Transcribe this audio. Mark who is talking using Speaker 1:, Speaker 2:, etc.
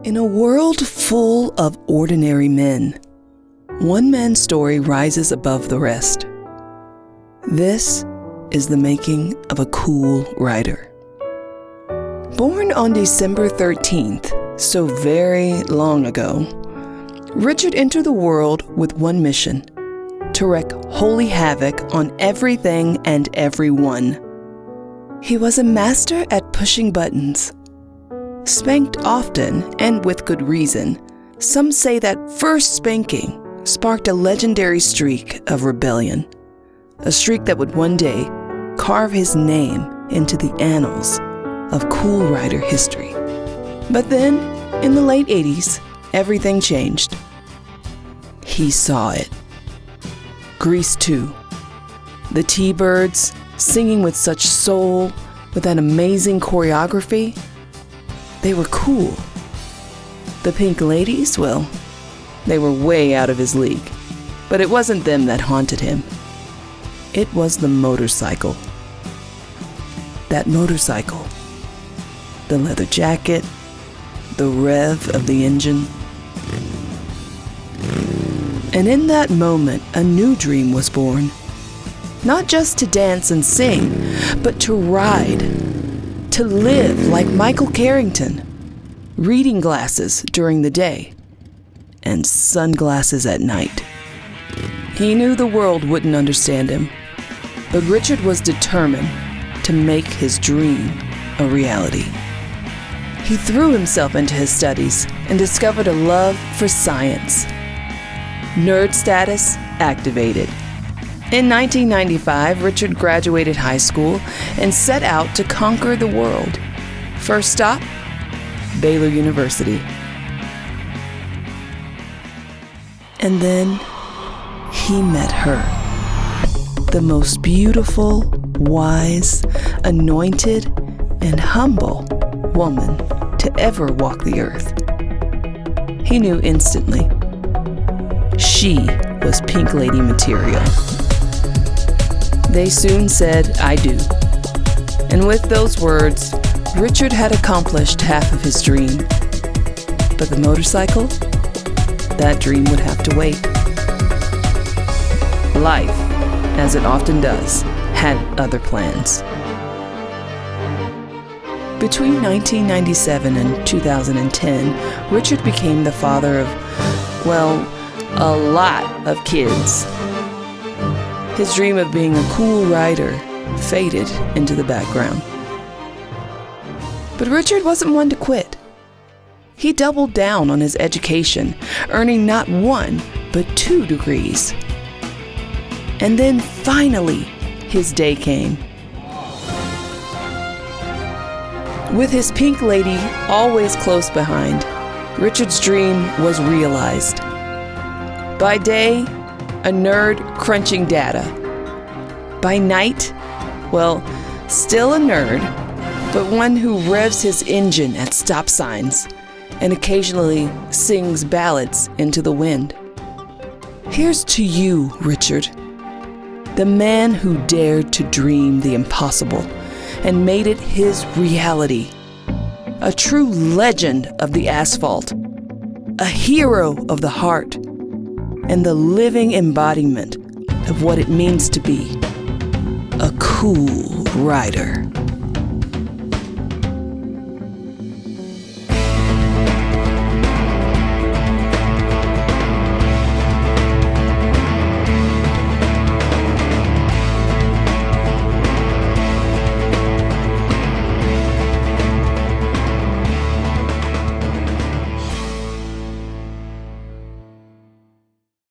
Speaker 1: In a world full of ordinary men, one man's story rises above the rest. This is the making of a cool rider. Born on December 13th, so very long ago, Richard entered the world with one mission: to wreak holy havoc on everything and everyone. He was a master at pushing buttons. Spanked often, and with good reason, some say that first spanking sparked a legendary streak of rebellion, a streak that would one day carve his name into the annals of Cool Rider history. But then, in the late 80s, everything changed. He saw it. Grease 2. The T-Birds, singing with such soul, with that amazing choreography. They were cool. The Pink Ladies, well, they were way out of his league. But it wasn't them that haunted him. It was the motorcycle. That motorcycle. The leather jacket, the rev of the engine. And in that moment, a new dream was born. Not just to dance and sing, but to ride, to live like Michael Carrington, reading glasses during the day and sunglasses at night. He knew the world wouldn't understand him, but Richard was determined to make his dream a reality. He threw himself into his studies and discovered a love for science. Nerd status activated. In 1995, Richard graduated high school and set out to conquer the world. First stop, Baylor University. And then he met her. The most beautiful, wise, anointed, and humble woman to ever walk the earth. He knew instantly. She was Pink Lady material. They soon said, "I do." And with those words, Richard had accomplished half of his dream. But the motorcycle? That dream would have to wait. Life, as it often does, had other plans. Between 1997 and 2010, Richard became the father of, well, a lot of kids. His dream of being a cool rider faded into the background. But Richard wasn't one to quit. He doubled down on his education, earning not 1, but 2 degrees. And then finally, his day came. With his Pink Lady always close behind, Richard's dream was realized. By day, a nerd crunching data. By night, well, still a nerd, but one who revs his engine at stop signs and occasionally sings ballads into the wind. Here's to you, Richard, the man who dared to dream the impossible and made it his reality. A true legend of the asphalt, a hero of the heart, and the living embodiment of what it means to be a cool rider.